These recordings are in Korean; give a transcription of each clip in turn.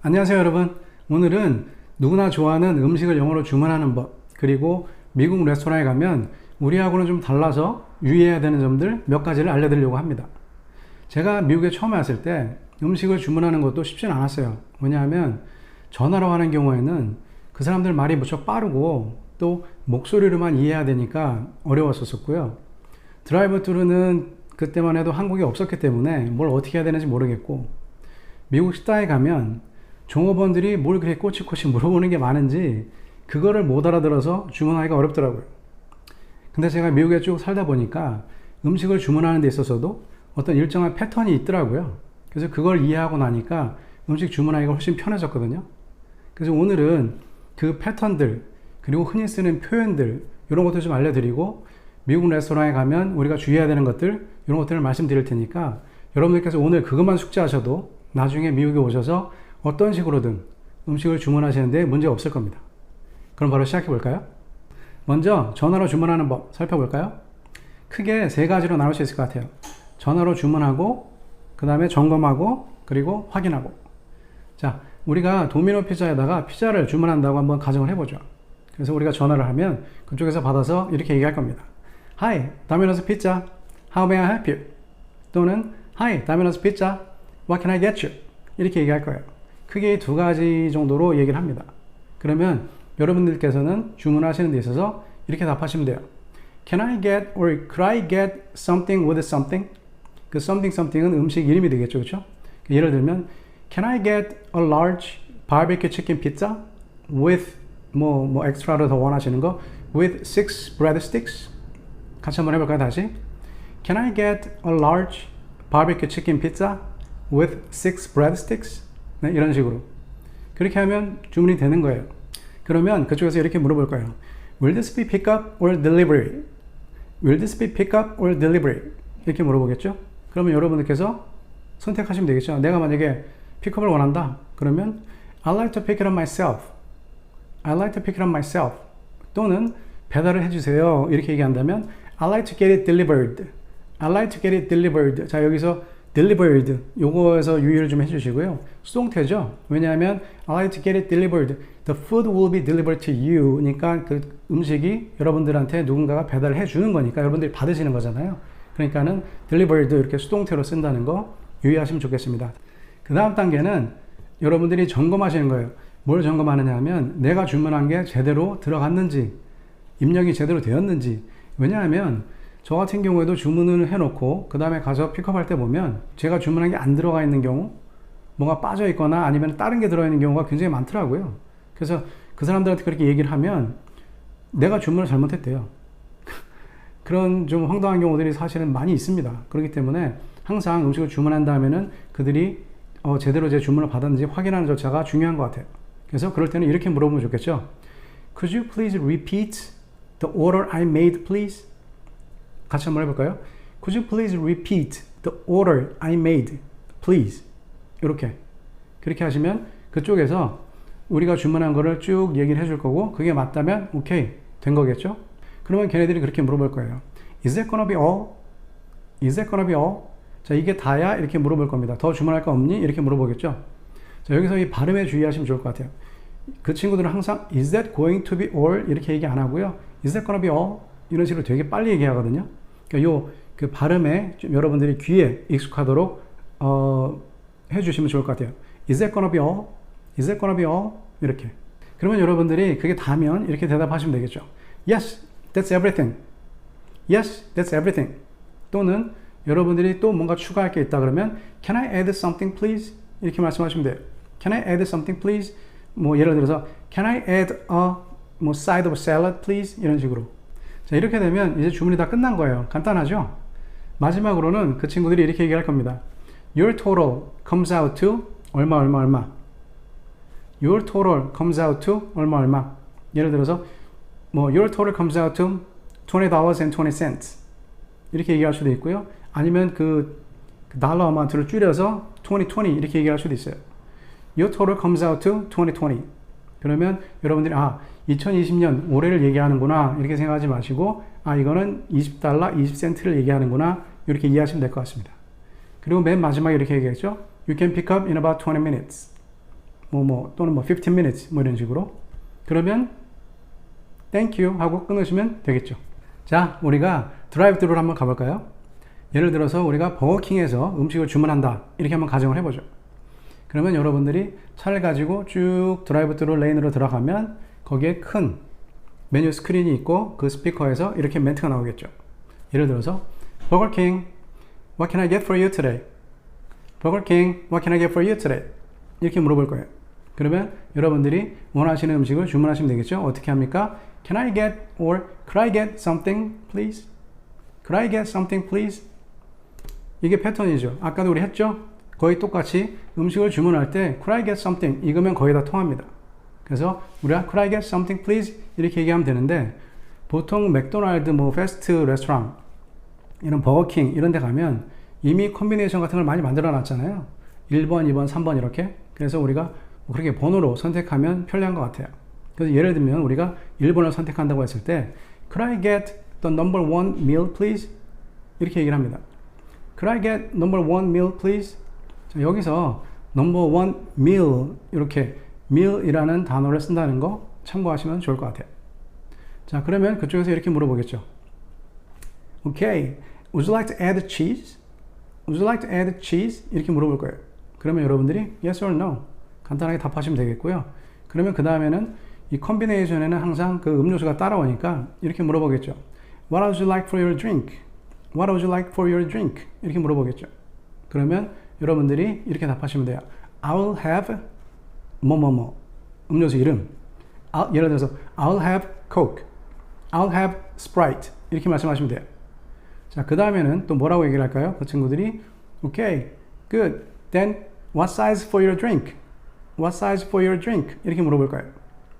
안녕하세요 여러분. 오늘은 누구나 좋아하는 음식을 영어로 주문하는 법, 그리고 미국 레스토랑에 가면 우리하고는 좀 달라서 유의해야 되는 점들 몇 가지를 알려드리려고 합니다. 제가 미국에 처음에 왔을 때 음식을 주문하는 것도 쉽진 않았어요. 왜냐하면 전화로 하는 경우에는 그 사람들 말이 무척 빠르고 또 목소리로만 이해해야 되니까 어려웠었고요. 드라이브 뚜루는 그때만 해도 한국에 없었기 때문에 뭘 어떻게 해야 되는지 모르겠고, 미국 식당에 가면 종업원들이 뭘 그렇게 꼬치꼬치 물어보는 게 많은지 그거를 못 알아들어서 주문하기가 어렵더라고요. 근데 제가 미국에 쭉 살다 보니까 음식을 주문하는 데 있어서도 어떤 일정한 패턴이 있더라고요. 그래서 그걸 이해하고 나니까 음식 주문하기가 훨씬 편해졌거든요. 그래서 오늘은 그 패턴들, 그리고 흔히 쓰는 표현들, 이런 것들 좀 알려드리고, 미국 레스토랑에 가면 우리가 주의해야 되는 것들, 이런 것들을 말씀드릴 테니까 여러분들께서 오늘 그것만 숙지하셔도 나중에 미국에 오셔서 어떤 식으로든 음식을 주문하시는데 문제 없을 겁니다. 그럼 바로 시작해 볼까요? 먼저 전화로 주문하는 법 살펴볼까요? 크게 세 가지로 나눌 수 있을 것 같아요. 전화로 주문하고, 그 다음에 점검하고, 그리고 확인하고. 자, 우리가 도미노 피자에다가 피자를 주문한다고 한번 가정을 해보죠. 그래서 우리가 전화를 하면 그쪽에서 받아서 이렇게 얘기할 겁니다. Hi, Domino's Pizza. How may I help you? 또는 Hi, Domino's Pizza. What can I get you? 이렇게 얘기할 거예요. 크게 두 가지 정도로 얘기를 합니다. 그러면 여러분들께서는 주문하시는 데 있어서 이렇게 답하시면 돼요. Can I get or could I get something with something? 그 something은 음식 이름이 되겠죠, 그렇죠? 예를 들면 Can I get a large barbecue chicken pizza with 뭐 엑스트라로 더 원하시는 거 with 6 breadsticks? 같이 한번 해볼까요, 다시? Can I get a large barbecue chicken pizza with 6 breadsticks? 네, 이런 식으로. 그렇게 하면 주문이 되는 거예요. 그러면 그쪽에서 이렇게 물어볼 거예요. Will this be pick up or delivery? Will this be pick up or delivery? 이렇게 물어보겠죠? 그러면 여러분들께서 선택하시면 되겠죠. 내가 만약에 픽업을 원한다. 그러면 I'd like to pick it up myself. I'd like to pick it up myself. 또는 배달을 해주세요. 이렇게 얘기한다면 I'd like to get it delivered. I'd like to get it delivered. 자, 여기서 delivered 요거에서 유의를 좀 해주시고요. 수동태죠. 왜냐하면 I'd like to get it delivered. The food will be delivered to you. 그러니까 그 음식이 여러분들한테 누군가가 배달을 해주는 거니까 여러분들이 받으시는 거잖아요. 그러니까는 delivered 이렇게 수동태로 쓴다는 거 유의하시면 좋겠습니다. 그 다음 단계는 여러분들이 점검하시는 거예요. 뭘 점검하느냐 하면 내가 주문한 게 제대로 들어갔는지, 입력이 제대로 되었는지. 왜냐하면 저 같은 경우에도 주문을 해놓고 그 다음에 가서 픽업할 때 보면 제가 주문한 게 안 들어가 있는 경우, 뭔가 빠져 있거나 아니면 다른 게 들어있는 경우가 굉장히 많더라고요. 그래서 그 사람들한테 그렇게 얘기를 하면 내가 주문을 잘못했대요. 그런 좀 황당한 경우들이 사실은 많이 있습니다. 그렇기 때문에 항상 음식을 주문한 다음에는 그들이 제대로 제 주문을 받았는지 확인하는 절차가 중요한 것 같아요. 그래서 그럴 때는 이렇게 물어보면 좋겠죠. Could you please repeat the order I made, please? 같이 한번 해볼까요? Could you please repeat the order I made, please? 그렇게 하시면 그쪽에서 우리가 주문한 거를 쭉 얘기를 해줄 거고, 그게 맞다면 오케이 된 거겠죠? 그러면 걔네들이 그렇게 물어볼 거예요. Is that gonna be all? Is that gonna be all? 자, 이게 다야? 이렇게 물어볼 겁니다. 더 주문할 거 없니? 이렇게 물어보겠죠? 자, 여기서 이 발음에 주의하시면 좋을 것 같아요. 그 친구들은 항상 Is that going to be all? 이렇게 얘기 안 하고요. Is that gonna be all? 이런 식으로 되게 빨리 얘기하거든요. 그러니까 그 발음에 좀 여러분들이 귀에 익숙하도록 해주시면 좋을 것 같아요. Is that gonna be all? Is that gonna be all? 이렇게. 그러면 여러분들이 그게 다면 이렇게 대답하시면 되겠죠. Yes, that's everything. Yes, that's everything. 또는 여러분들이 또 뭔가 추가할 게 있다 그러면 Can I add something please? 이렇게 말씀하시면 돼요. Can I add something please? 뭐 예를 들어서 Can I add a side of salad please? 이런 식으로. 자, 이렇게 되면 이제 주문이 다 끝난 거예요. 간단하죠? 마지막으로는 그 친구들이 이렇게 얘기할 겁니다. Your total comes out to 얼마. Your total comes out to 얼마. 예를 들어서 Your total comes out to $20.20 이렇게 얘기할 수도 있고요. 아니면 그 달러 어마운트를 줄여서 2020 이렇게 얘기할 수도 있어요. Your total comes out to 2020. 그러면 여러분들이 2020년 올해를 얘기하는구나 이렇게 생각하지 마시고 이거는 $20, 20센트를 얘기하는구나 이렇게 이해하시면 될 것 같습니다. 그리고 맨 마지막에 이렇게 얘기했죠. You can pick up in about 20 minutes. 또는 15 minutes 이런 식으로. 그러면 thank you 하고 끊으시면 되겠죠. 자, 우리가 드라이브 트루를 한번 가볼까요? 예를 들어서 우리가 버거킹에서 음식을 주문한다 이렇게 한번 가정을 해보죠. 그러면 여러분들이 차를 가지고 쭉 드라이브 트루 레인으로 들어가면 거기에 큰 메뉴 스크린이 있고 그 스피커에서 이렇게 멘트가 나오겠죠. 예를 들어서 Burger King, what can I get for you today? Burger King, what can I get for you today? 이렇게 물어볼 거예요. 그러면 여러분들이 원하시는 음식을 주문하시면 되겠죠. 어떻게 합니까? Can I get or could I get something please? Could I get something please? 이게 패턴이죠. 아까도 우리 했죠? 거의 똑같이 음식을 주문할 때 could I get something 이거면 거의 다 통합니다. 그래서 우리가 could I get something please 이렇게 얘기하면 되는데 보통 맥도날드 패스트 레스토랑 이런 버거킹 이런 데 가면 이미 콤비네이션 같은 걸 많이 만들어 놨잖아요. 1번, 2번, 3번 이렇게. 그래서 우리가 그렇게 번호로 선택하면 편리한 것 같아요. 그래서 예를 들면 우리가 1번을 선택한다고 했을 때 could I get the number one meal please? 이렇게 얘기를 합니다. Could I get number one meal please? 자, 여기서 number one meal 이렇게 meal이라는 단어를 쓴다는 거 참고하시면 좋을 것 같아요. 자, 그러면 그쪽에서 이렇게 물어보겠죠. Okay, would you like to add cheese? Would you like to add cheese? 이렇게 물어볼 거예요. 그러면 여러분들이 yes or no 간단하게 답하시면 되겠고요. 그러면 그 다음에는 이 콤비네이션에는 항상 그 음료수가 따라오니까 이렇게 물어보겠죠. What would you like for your drink? What would you like for your drink? 이렇게 물어보겠죠. 그러면 여러분들이 이렇게 답하시면 돼요. I will have 뭐뭐뭐 음료수 이름. 예를 들어서 I'll have Coke. I'll have Sprite. 이렇게 말씀하시면 돼요. 자, 그 다음에는 또 뭐라고 얘기를 할까요? 그 친구들이 Okay, good. Then what size for your drink? What size for your drink? 이렇게 물어볼 거예요.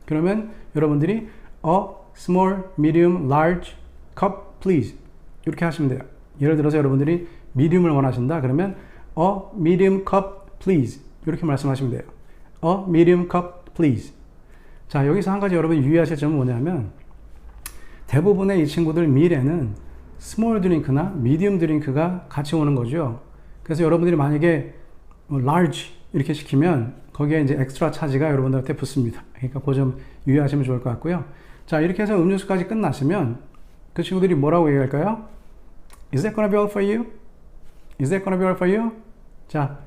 그러면 여러분들이 a small, medium, large cup please 이렇게 하시면 돼요. 예를 들어서 여러분들이 medium을 원하신다 그러면 a medium cup please 이렇게 말씀하시면 돼요. a medium cup please. 자, 여기서 한 가지 여러분이 유의하실 점은 뭐냐면 대부분의 이 친구들 meal에는 스몰 드링크나 미디움 드링크가 같이 오는 거죠. 그래서 여러분들이 만약에 large 이렇게 시키면 거기에 이제 엑스트라 차지가 여러분들한테 붙습니다. 그러니까 그 점 유의하시면 좋을 것 같고요. 자, 이렇게 해서 음료수까지 끝났으면 그 친구들이 뭐라고 얘기할까요? Is that gonna be all for you? Is that gonna be all for you? 자,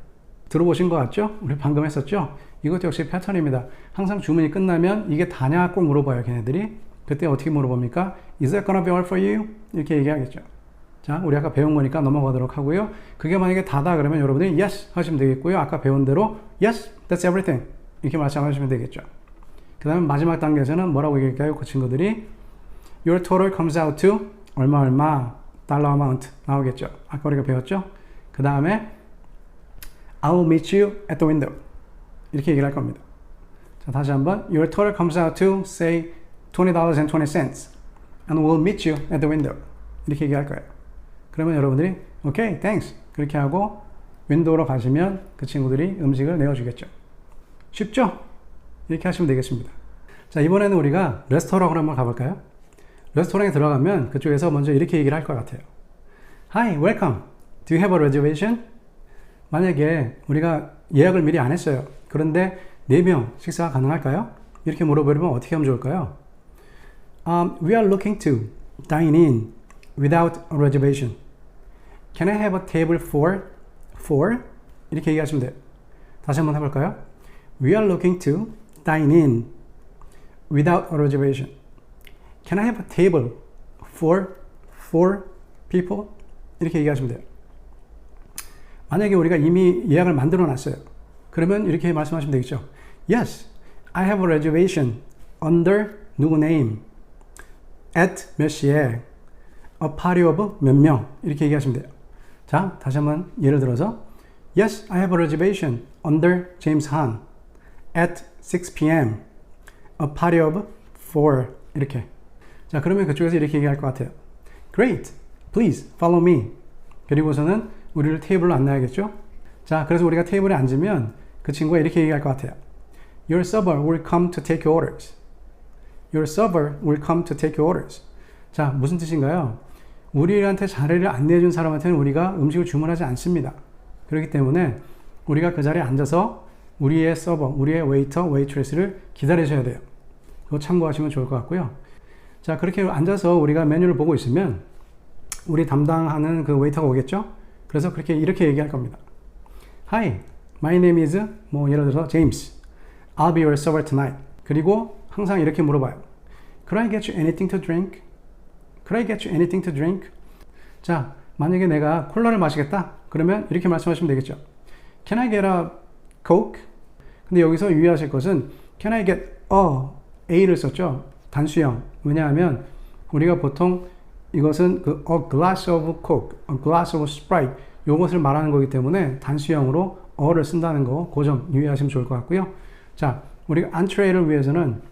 들어보신 것 같죠? 우리 방금 했었죠? 이것도 역시 패턴입니다. 항상 주문이 끝나면 이게 다냐 꼭 물어봐요, 걔네들이. 그때 어떻게 물어봅니까? Is that gonna be all for you? 이렇게 얘기하겠죠. 자, 우리 아까 배운 거니까 넘어가도록 하고요. 그게 만약에 다다 그러면 여러분들이 yes 하시면 되겠고요. 아까 배운 대로 yes, that's everything 이렇게 말씀하시면 되겠죠. 그 다음에 마지막 단계에서는 뭐라고 얘기할까요? 그 친구들이 your total comes out to 얼마 달러 amount 나오겠죠. 아까 우리가 배웠죠. 그 다음에 I will meet you at the window 이렇게 얘기를 할 겁니다. 자, 다시 한번 your total comes out to say $20.20 and we'll meet you at the window 이렇게 얘기할 거예요. 그러면 여러분들이 okay, thanks 그렇게 하고 윈도우로 가시면 그 친구들이 음식을 내어주겠죠. 쉽죠? 이렇게 하시면 되겠습니다. 자, 이번에는 우리가 레스토랑으로 한번 가볼까요? 레스토랑에 들어가면 그쪽에서 먼저 이렇게 얘기를 할 것 같아요. Hi, welcome. Do you have a reservation? 만약에 우리가 예약을 미리 안 했어요. 그런데 4명 식사가 가능할까요? 이렇게 물어보려면 어떻게 하면 좋을까요? We are looking to dine in without a reservation. Can I have a table for 4? 이렇게 얘기하시면 돼요. 다시 한번 해볼까요? We are looking to dine in without a reservation. Can I have a table for 4 people? 이렇게 얘기하시면 돼요. 만약에 우리가 이미 예약을 만들어 놨어요. 그러면 이렇게 말씀하시면 되겠죠. Yes, I have a reservation under 누구 name at 몇 시에 a party of 몇 명 이렇게 얘기하시면 돼요. 자, 다시 한번 예를 들어서 Yes, I have a reservation under James Han at 6 p.m. a party of 4 이렇게. 자, 그러면 그쪽에서 이렇게 얘기할 것 같아요. Great, please follow me. 그리고서는 우리를 테이블로 안내하겠죠. 자, 그래서 우리가 테이블에 앉으면 그 친구가 이렇게 얘기할 것 같아요. Your server will come to take your orders. Your server will come to take your orders. 자, 무슨 뜻인가요? 우리한테 자리를 안내해준 사람한테는 우리가 음식을 주문하지 않습니다. 그렇기 때문에 우리가 그 자리에 앉아서 우리의 서버, 우리의 웨이터, 웨이트레스를 기다리셔야 돼요. 그거 참고하시면 좋을 것 같고요. 자, 그렇게 앉아서 우리가 메뉴를 보고 있으면 우리 담당하는 그 웨이터가 오겠죠? 그래서 이렇게 얘기할 겁니다. Hi, my name is 뭐 예를 들어서 James. I'll be your server tonight. 그리고 항상 이렇게 물어봐요. Could I get you anything to drink? Could I get you anything to drink? 자, 만약에 내가 콜라를 마시겠다? 그러면 이렇게 말씀하시면 되겠죠. Can I get a Coke? 근데 여기서 유의하실 것은 Can I get A를 썼죠. 단수형. 왜냐하면 우리가 보통 이것은 그 a glass of Coke, a glass of Sprite 이것을 말하는 거기 때문에 단수형으로 어를 쓴다는 거, 그 점 유의하시면 좋을 것 같고요. 자, 우리가 안트레이를 위해서는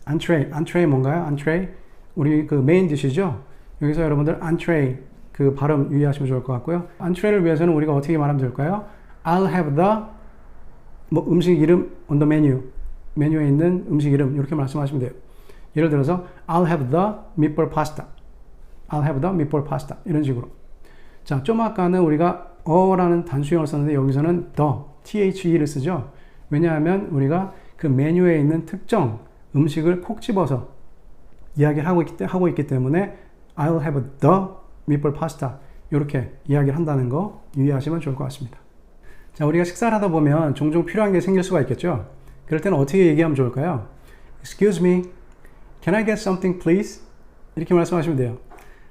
안트레이 뭔가요? 안트레이 우리 그 메인 디시죠. 여기서 여러분들 안트레이 그 발음 유의하시면 좋을 것 같고요. 안트레이를 위해서는 우리가 어떻게 말하면 될까요? I'll have the 뭐 음식 이름 on the menu 메뉴에 있는 음식 이름 이렇게 말씀하시면 돼요. 예를 들어서 I'll have the meatball pasta. I'll have the meatball pasta 이런 식으로. 자, 좀 아까는 우리가 어라는 단수형을 썼는데 여기서는 the를 쓰죠. 왜냐하면 우리가 그 메뉴에 있는 특정 음식을 콕 집어서 이야기를 하고 있기 때문에 I'll have the meatball pasta 이렇게 이야기를 한다는 거 유의하시면 좋을 것 같습니다. 자, 우리가 식사를 하다 보면 종종 필요한 게 생길 수가 있겠죠. 그럴 때는 어떻게 얘기하면 좋을까요? Excuse me, can I get something please? 이렇게 말씀하시면 돼요.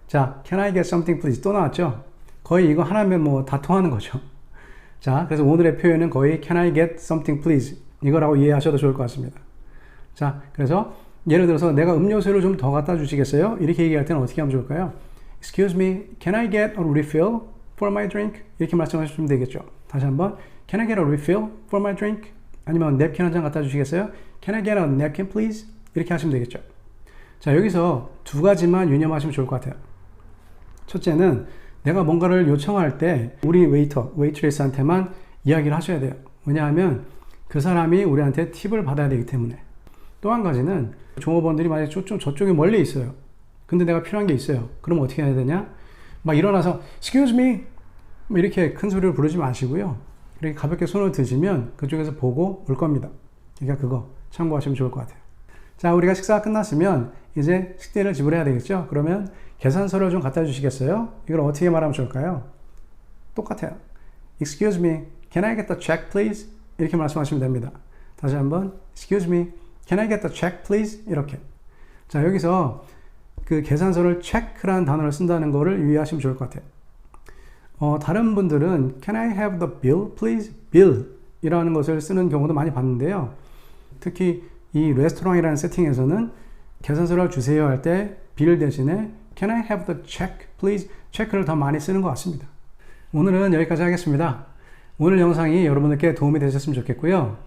자, can I get something please? 또 나왔죠? 거의 이거 하나면 뭐 다 통하는 거죠. 자, 그래서 오늘의 표현은 거의 can I get something please? 이거라고 이해하셔도 좋을 것 같습니다. 자, 그래서 예를 들어서 내가 음료수를 좀 더 갖다 주시겠어요? 이렇게 얘기할 때는 어떻게 하면 좋을까요? Excuse me, can I get a refill for my drink? 이렇게 말씀하시면 되겠죠. 다시 한번 Can I get a refill for my drink? 아니면 냅킨 한 장 갖다 주시겠어요? Can I get a napkin please? 이렇게 하시면 되겠죠. 자, 여기서 두 가지만 유념하시면 좋을 것 같아요. 첫째는 내가 뭔가를 요청할 때 우리 웨이터, 웨이트레스한테만 이야기를 하셔야 돼요. 왜냐하면 그 사람이 우리한테 팁을 받아야 되기 때문에. 또 한 가지는 종업원들이 만약에 저쪽에 멀리 있어요. 근데 내가 필요한 게 있어요. 그럼 어떻게 해야 되냐? 막 일어나서 Excuse me! 뭐 이렇게 큰 소리를 부르지 마시고요. 이렇게 가볍게 손을 드시면 그쪽에서 보고 올 겁니다. 그러니까 그거 참고하시면 좋을 것 같아요. 자, 우리가 식사가 끝났으면 이제 식대를 지불해야 되겠죠? 그러면 계산서를 좀 갖다 주시겠어요? 이걸 어떻게 말하면 좋을까요? 똑같아요. Excuse me, can I get the check please? 이렇게 말씀하시면 됩니다. 다시 한번 Excuse me, can I get the check please? 이렇게. 자, 여기서 그 계산서를 check라는 단어를 쓴다는 거를 유의하시면 좋을 것 같아요. 다른 분들은 Can I have the bill please? bill 이라는 것을 쓰는 경우도 많이 봤는데요. 특히 이 레스토랑이라는 세팅에서는 계산서를 주세요 할 때 bill 대신에 Can I have the check please? 체크를 더 많이 쓰는 것 같습니다. 오늘은 여기까지 하겠습니다. 오늘 영상이 여러분들께 도움이 되셨으면 좋겠고요.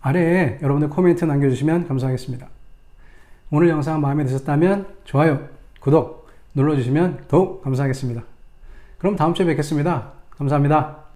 아래에 여러분들 코멘트 남겨주시면 감사하겠습니다. 오늘 영상 마음에 드셨다면 좋아요, 구독 눌러주시면 더욱 감사하겠습니다. 그럼 다음 주에 뵙겠습니다. 감사합니다.